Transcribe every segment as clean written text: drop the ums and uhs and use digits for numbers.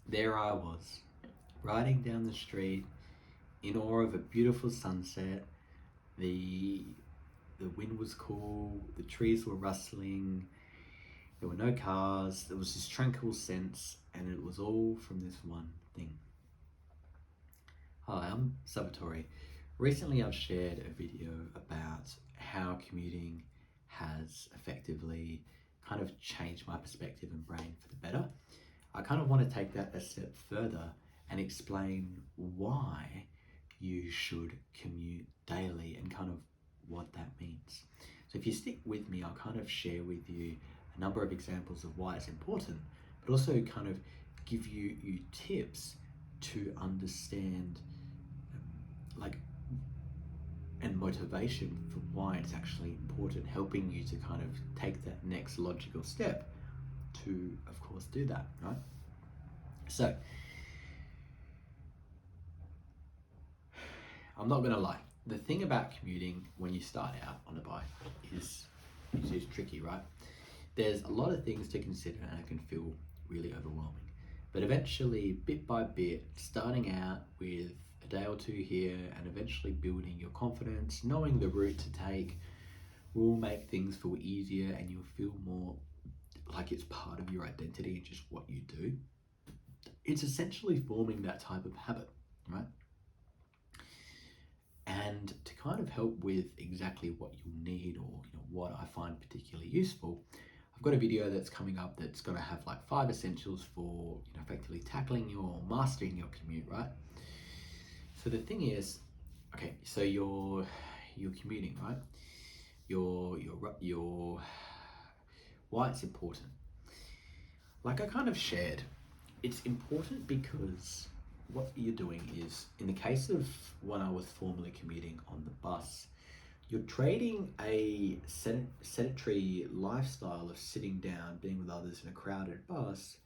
there I was, riding down the street in awe of a beautiful sunset. The the wind was cool, the trees were rustling, there were no cars, there was this tranquil sense, and it was all from this one thing. Hi, I'm Salvatore. Recently I've shared a video about how commuting has effectively kind of changed my perspective and brain for the better. I kind of want to take that a step further and explain why you should commute daily and kind of what that means. So if you stick with me, I'll kind of share with you a number of examples of why it's important, but also kind of give you tips to understand like and motivation for why it's actually important, helping you to kind of take that next logical step to, of course, do that, right? So, I'm not gonna lie. The thing about commuting when you start out on a bike is tricky, right? There's a lot of things to consider, and it can feel really overwhelming. But eventually, bit by bit, starting out with a day or two here, and eventually building your confidence, knowing the route to take, will make things feel easier, and you'll feel more like it's part of your identity and just what you do. It's essentially forming that type of habit, right? And to kind of help with exactly what you need, or what I find particularly useful, I've got a video that's coming up that's going to have like 5 essentials for effectively tackling your mastering your commute, right? So the thing is, okay, so you're commuting, right? Your why it's important. Like I kind of shared, it's important because what you're doing is, in the case of when I was formerly commuting on the bus, you're trading a sedentary lifestyle of sitting down, being with others in a crowded bus,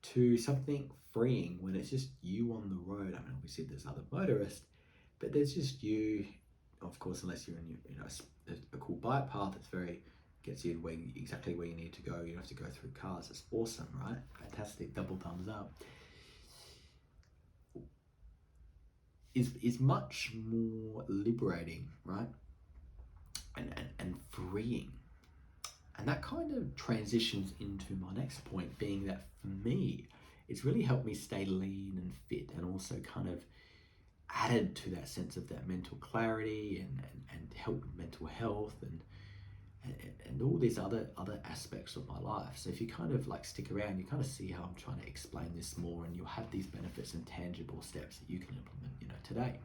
to something freeing when it's just you on the road. I mean, obviously there's other motorists, but there's just you. Of course, unless you're in a cool bike path that's very gets you exactly where you need to go. You don't have to go through cars. It's awesome, right? Fantastic. Double thumbs up. Is much more liberating, right? And freeing. And that kind of transitions into my next point, being that for me, it's really helped me stay lean and fit, and also kind of added to that sense of that mental clarity, and help with mental health, and all these other aspects of my life. So if you kind of like stick around, you kind of see how I'm trying to explain this more, and you'll have these benefits and tangible steps that you can implement, today.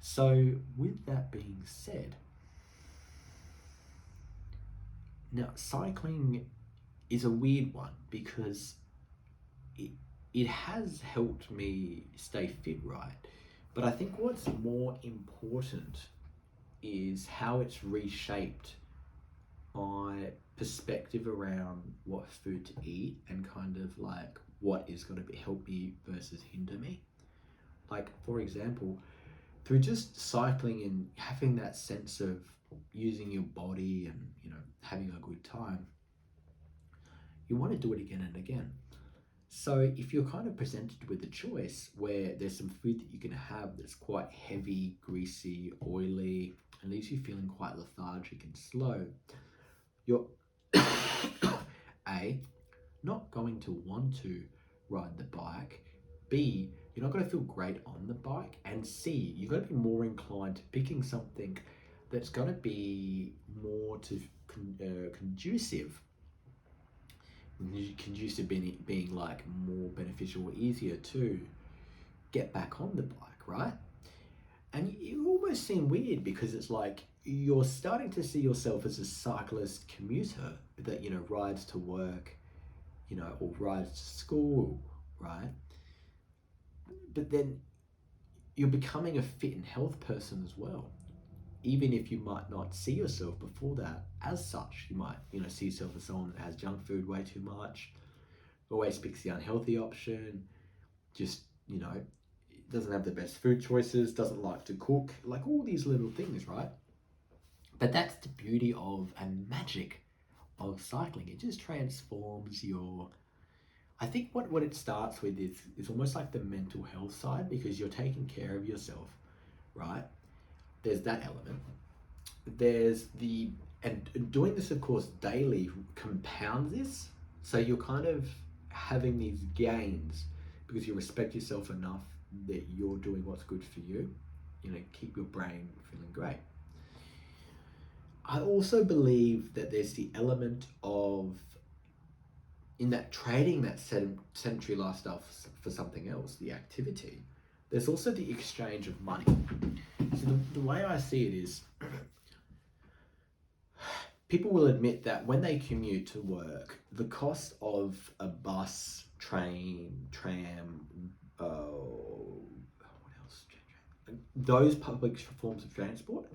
So with that being said, now cycling is a weird one because it, it has helped me stay fit, right? But I think what's more important is how it's reshaped my perspective around what food to eat, and kind of like what is going to help me versus hinder me. Like, for example, through just cycling and having that sense of using your body and having a good time, you want to do it again and again. So if you're kind of presented with a choice where there's some food that you can have that's quite heavy, greasy, oily, and leaves you feeling quite lethargic and slow, you're A, not going to want to ride the bike. B, you're not going to feel great on the bike. And C, you're going to be more inclined to picking something that's going to be more conducive. Conducive being like more beneficial or easier to get back on the bike, right? And you almost seem weird because it's like you're starting to see yourself as a cyclist commuter that rides to work, or rides to school, right? But then you're becoming a fit and health person as well. Even if you might not see yourself before that as such, you might see yourself as someone that has junk food way too much, always picks the unhealthy option, just doesn't have the best food choices, doesn't like to cook, like all these little things, right? But that's the beauty of and magic of cycling. It just transforms your I think what it starts with is almost like the mental health side, because you're taking care of yourself, right? There's that element. There's the, and doing this, of course, daily compounds this. So you're kind of having these gains because you respect yourself enough that you're doing what's good for you. You know, keep your brain feeling great. I also believe that there's the element of, in that trading that sedentary lifestyle for something else, the activity, there's also the exchange of money. So the way I see it is, people will admit that when they commute to work, the cost of a bus, train, tram, what else? Those public forms of transport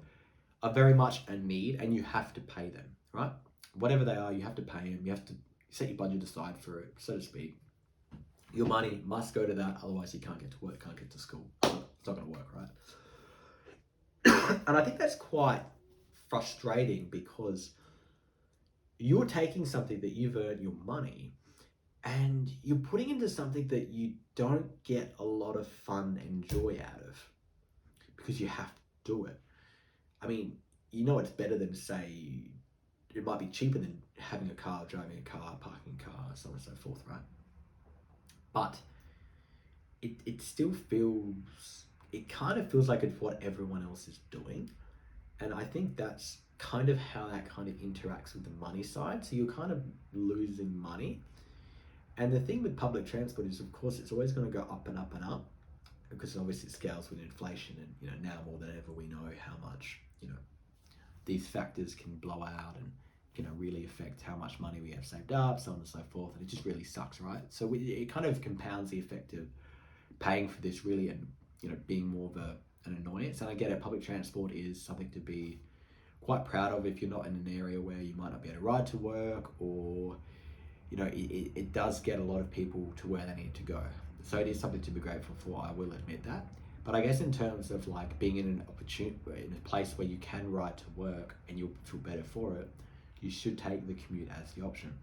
are very much a need, and you have to pay them, right? Whatever they are, you have to pay them. You have to set your budget aside for it, so to speak. Your money must go to that, otherwise you can't get to work, can't get to school. It's not going to work, right? And I think that's quite frustrating, because you're taking something that you've earned your money and you're putting into something that you don't get a lot of fun and joy out of, because you have to do it. I mean, you know, it's better than, say, it might be cheaper than having a car, driving a car, parking a car, so on and so forth, right? But it still feels, it kind of feels like it's what everyone else is doing. And I think that's kind of how that kind of interacts with the money side. So you're kind of losing money. And the thing with public transport is, of course, it's always going to go up and up and up, because obviously it scales with inflation. And, you know, now more than ever, we know how much, you know, these factors can blow out and, you know, really affect how much money we have saved up, so on and so forth. And it just really sucks, right? So it kind of compounds the effect of paying for this really, and, you know, being more of an annoyance. And I get it, public transport is something to be quite proud of if you're not in an area where you might not be able to ride to work, or, you know, it does get a lot of people to where they need to go. So it is something to be grateful for, I will admit that. But I guess in terms of like being in in a place where you can ride to work and you'll feel better for it, you should take the commute as the option.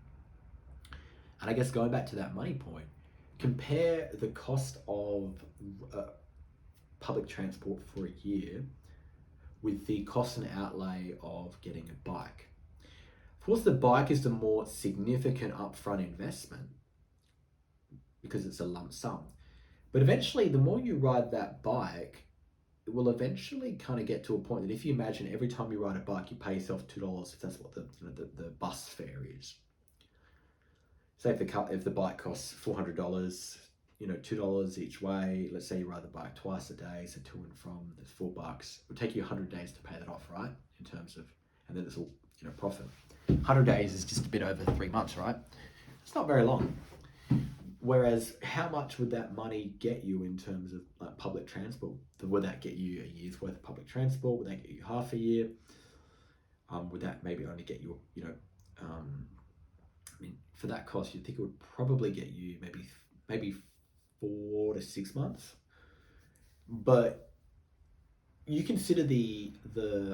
And I guess going back to that money point, compare the cost of public transport for a year with the cost and outlay of getting a bike. Of course, the bike is the more significant upfront investment because it's a lump sum. But eventually, the more you ride that bike, it will eventually kind of get to a point that, if you imagine every time you ride a bike, you pay yourself $2, if that's what the bus fare is. Say if the bike costs $400, you know, $2 each way. Let's say you ride the bike twice a day, so to and from, there's $4. It would take you 100 days to pay that off, right? In terms of, and then it's all, you know, profit. 100 days is just a bit over 3 months, right? It's not very long. Whereas, how much would that money get you in terms of like public transport? Would that get you a year's worth of public transport? Would that get you half a year? Would that maybe only get you, you know, I mean, for that cost, you'd think it would probably get you maybe 4 to 6 months. But you consider the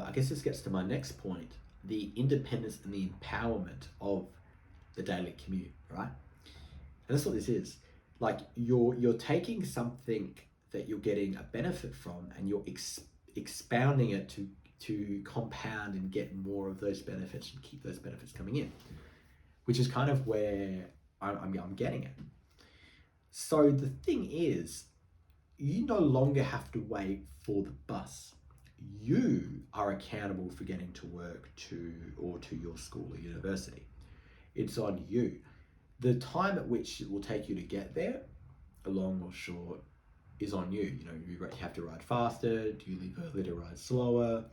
I guess this gets to my next point, the independence and the empowerment of the daily commute, right? And that's what this is. Like, you're taking something that you're getting a benefit from, and you're expounding it to compound and get more of those benefits and keep those benefits coming in, which is kind of where I'm getting it. So the thing is, you no longer have to wait for the bus. You are accountable for getting to work to your school or university. It's on you. The time at which it will take you to get there, long or short, is on you. You know, you have to ride faster. Do you leave early to ride slower?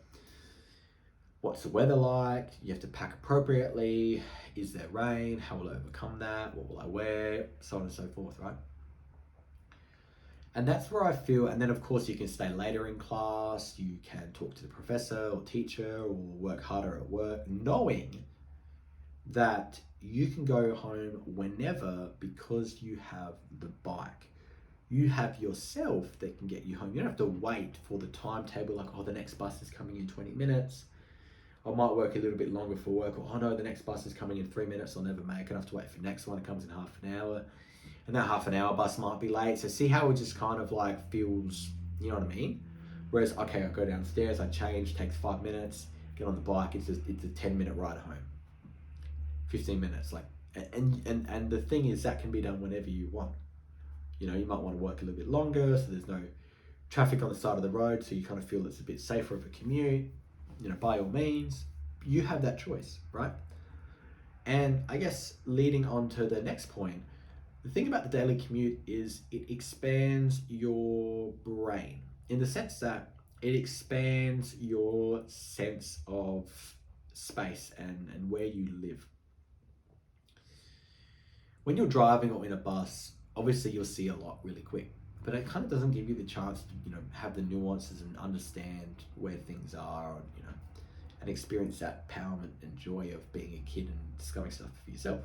What's the weather like? You have to pack appropriately. Is there rain? How will I overcome that? What will I wear? So on and so forth, right? And that's where I feel, and then of course you can stay later in class, you can talk to the professor or teacher, or work harder at work, knowing that you can go home whenever, because you have the bike. You have yourself that can get you home. You don't have to wait for the timetable, like, oh, the next bus is coming in 20 minutes. I might work a little bit longer for work, or, oh no, the next bus is coming in 3 minutes, I'll never make it. I have to wait for the next one, it comes in half an hour. and that half an hour bus might be late. So see how it just kind of like feels, you know what I mean? Whereas, okay, I go downstairs, I change, takes 5 minutes, get on the bike, it's a 10-minute ride home, 15 minutes, like, and the thing is that can be done whenever you want. You know, you might want to work a little bit longer, so there's no traffic on the side of the road, so you kind of feel it's a bit safer of a commute. You know, by all means, you have that choice, right? And I guess leading on to the next point, the thing about the daily commute is it expands your brain in the sense that it expands your sense of space and where you live. When you're driving or in a bus, obviously you'll see a lot really quick, but it kind of doesn't give you the chance to, you know, have the nuances and understand where things are, you know, and experience that empowerment and joy of being a kid and discovering stuff for yourself.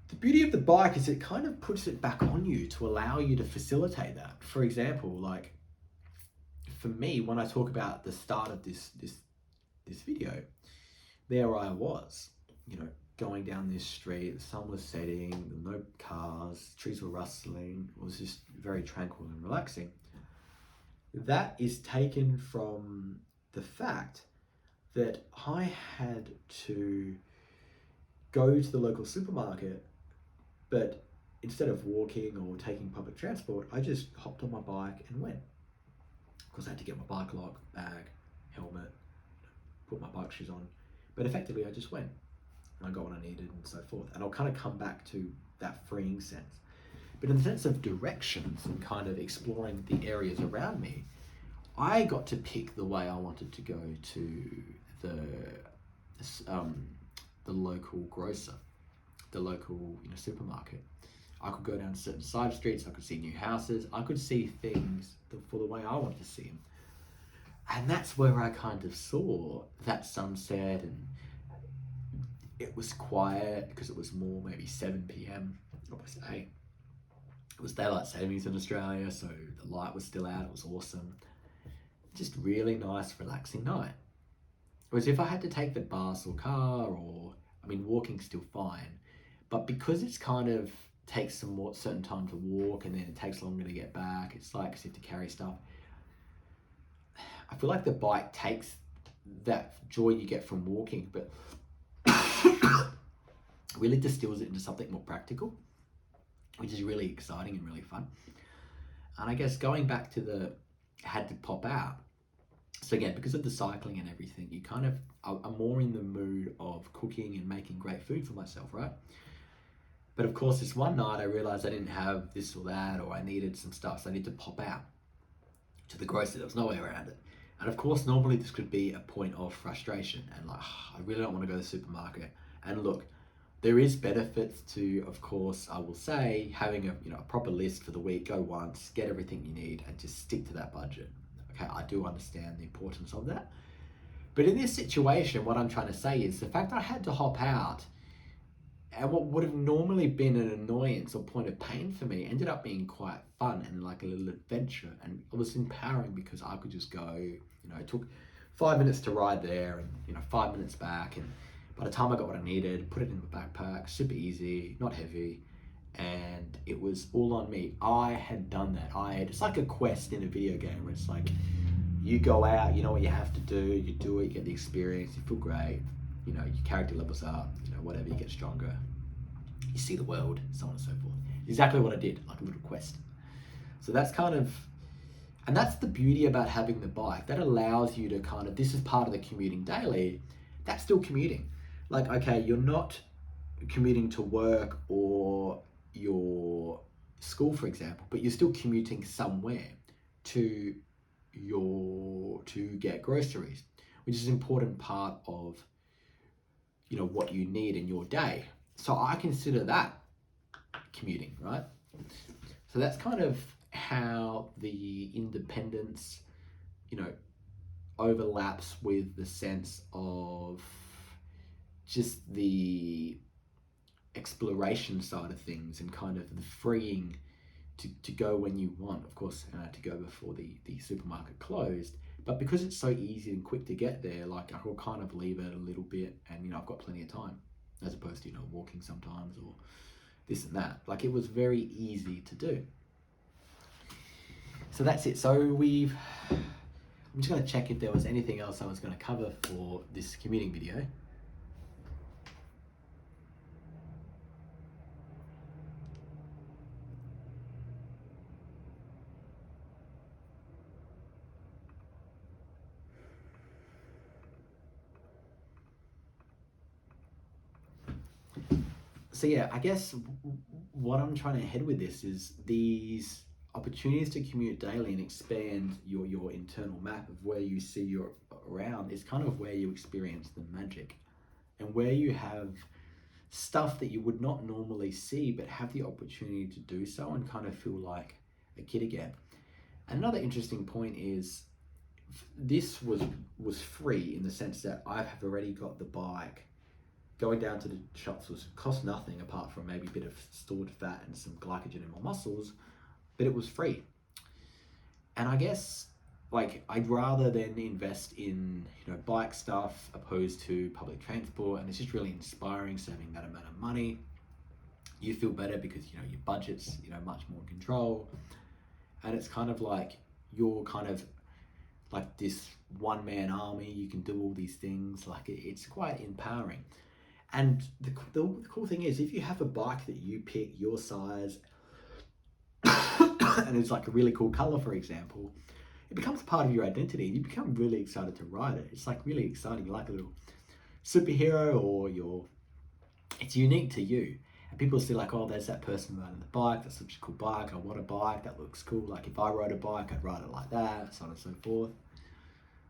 The beauty of the bike is it kind of puts it back on you to allow you to facilitate that. For example, like for me, when I talk about the start of this video, there I was, you know, going down this street, the sun was setting, no cars, trees were rustling, it was just very tranquil and relaxing. That is taken from the fact that I had to go to the local supermarket, but instead of walking or taking public transport, I just hopped on my bike and went. Of course, I had to get my bike lock, bag, helmet, put my bike shoes on, but effectively I just went. I got what I needed and so forth. And I'll kind of come back to that freeing sense. But in the sense of directions and kind of exploring the areas around me, I got to pick the way I wanted to go to the local grocer, the local, you know, supermarket. I could go down certain side streets, I could see new houses, I could see things for the way I wanted to see them. And that's where I kind of saw that sunset, and it was quiet because it was more maybe 7 p.m. almost 8. It was daylight savings in Australia, so the light was still out. It was awesome. Just really nice, relaxing night. Whereas if I had to take the bus or car, or, I mean, walking's still fine, but because it's kind of takes some more certain time to walk and then it takes longer to get back, it's like as if to carry stuff. I feel like the bike takes that joy you get from walking, but really distills it into something more practical, which is really exciting and really fun. And I guess going back to the had to pop out. So again, because of the cycling and everything, you kind of are more in the mood of cooking and making great food for myself, right? But of course, this one night I realized I didn't have this or that, or I needed some stuff, so I needed to pop out to the grocery. There was no way around it. And of course, normally this could be a point of frustration and like, I really don't want to go to the supermarket. And look, there is benefits to, of course, I will say, having a proper list for the week, go once, get everything you need and just stick to that budget. Okay, I do understand the importance of that. But in this situation, what I'm trying to say is the fact I had to hop out and what would have normally been an annoyance or point of pain for me ended up being quite fun and like a little adventure. And it was empowering because I could just go, it took 5 minutes to ride there and, 5 minutes back. And by the time I got what I needed, put it in my backpack, super easy, not heavy. And it was all on me. I had done that. It's like a quest in a video game where it's like, you go out, you know what you have to do, you do it, you get the experience, you feel great, your character levels up, whatever, you get stronger, you see the world, so on and so forth. Exactly what I did, like a little quest. So that's and that's the beauty about having the bike. That allows you to this is part of the commuting daily, that's still commuting. Like, okay, you're not commuting to work or your school, for example, but you're still commuting somewhere to get groceries, which is an important part of what you need in your day. So I consider that commuting, right? So that's kind of how the independence overlaps with the sense of just the exploration side of things and kind of the freeing to go when you want, of course, to go before the supermarket closed. But because it's so easy and quick to get there, like I will kind of leave it a little bit and I've got plenty of time, as opposed to walking sometimes or this and that. Like, it was very easy to do. So that's it. So I'm just going to check if there was anything else I was going to cover for this commuting video. So yeah, I guess what I'm trying to head with this is these opportunities to commute daily and expand your internal map of where you see you're around is kind of where you experience the magic, and where you have stuff that you would not normally see but have the opportunity to do so and kind of feel like a kid again. Another interesting point is this was free in the sense that I have already got the bike. Going down to the shops was cost nothing apart from maybe a bit of stored fat and some glycogen in my muscles, but it was free. And I guess, like, I'd rather then invest in, bike stuff opposed to public transport, and it's just really inspiring saving that amount of money. You feel better because your budget's much more in control, and it's kind of like you're kind of like this one-man army. You can do all these things. Like, it's quite empowering. And the cool thing is, if you have a bike that you pick your size and it's like a really cool color, for example, it becomes part of your identity and you become really excited to ride it. It's like really exciting. You're like a little superhero, or it's unique to you. And people see like, oh, there's that person riding the bike. That's such a cool bike. I want a bike. That looks cool. Like, if I rode a bike, I'd ride it like that, so on and so forth.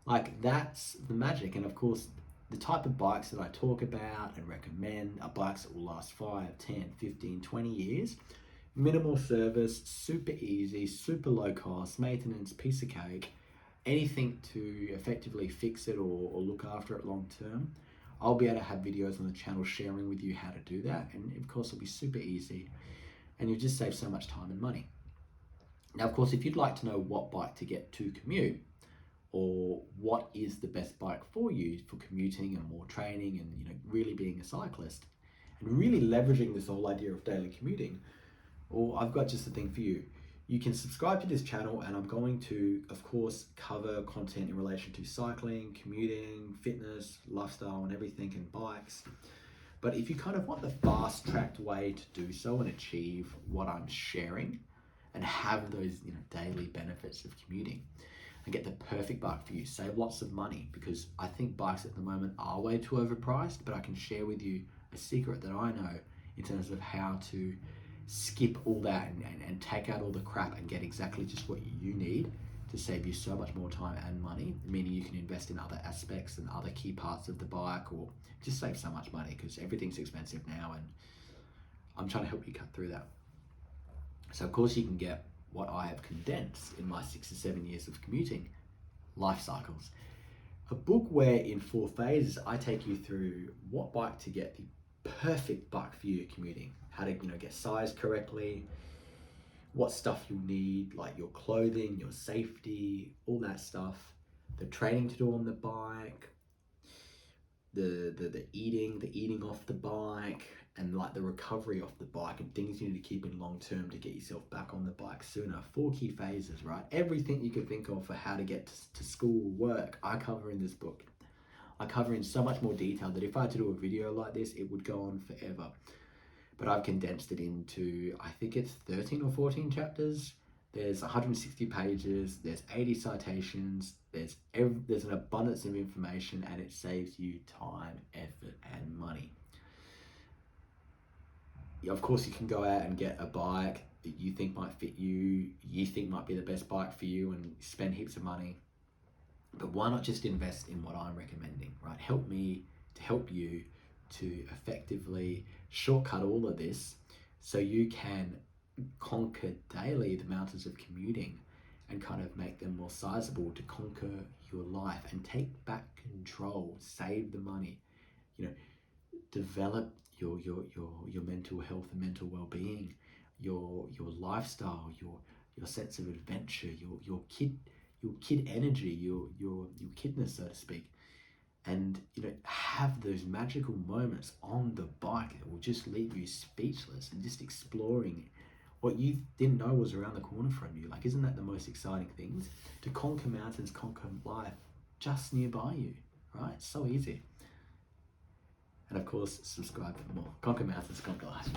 Like, that's the magic. And of course, the type of bikes that I talk about and recommend are bikes that will last 5, 10, 15, 20 years. Minimal service, super easy, super low cost, maintenance, piece of cake, anything to effectively fix it or look after it long term. I'll be able to have videos on the channel sharing with you how to do that. And of course, it'll be super easy and you'll just save so much time and money. Now, of course, if you'd like to know what bike to get to commute, or what is the best bike for you for commuting and more training and really being a cyclist and really leveraging this whole idea of daily commuting, well, I've got just the thing for you. You can subscribe to this channel, and I'm going to, of course, cover content in relation to cycling, commuting, fitness, lifestyle, and everything, and bikes. But if you kind of want the fast-tracked way to do so and achieve what I'm sharing and have those daily benefits of commuting, and get the perfect bike for you, save lots of money, because I think bikes at the moment are way too overpriced, but I can share with you a secret that I know in terms of how to skip all that and take out all the crap and get exactly just what you need to save you so much more time and money, meaning you can invest in other aspects and other key parts of the bike, or just save so much money because everything's expensive now, and I'm trying to help you cut through that. So of course you can get what I have condensed in my 6 or 7 years of commuting, Life Cycles. A book where in 4 phases I take you through what bike to get, the perfect bike for you commuting, how to get sized correctly, what stuff you'll need, like your clothing, your safety, all that stuff, the training to do on the bike, the eating off the bike, and like the recovery off the bike, and things you need to keep in long term to get yourself back on the bike sooner. 4 key phases, right? Everything you could think of for how to get to school, work, I cover in this book. I cover in so much more detail that if I had to do a video like this, it would go on forever. But I've condensed it into, I think it's 13 or 14 chapters. There's 160 pages, there's 80 citations, there's an abundance of information, and it saves you time, effort, and money. Of course, you can go out and get a bike that you think might fit you, you think might be the best bike for you, and spend heaps of money. But why not just invest in what I'm recommending, right? Help me to help you to effectively shortcut all of this so you can conquer daily the mountains of commuting and kind of make them more sizable, to conquer your life and take back control, save the money, develop your mental health and mental well-being, your lifestyle, your sense of adventure, your kid energy, your kidness, so to speak. and have those magical moments on the bike that will just leave you speechless, and just exploring what you didn't know was around the corner from you. Like, isn't that the most exciting things? To conquer mountains, conquer life just nearby you, right? So easy. And of course, subscribe for more. Conquer mountains, conquer life.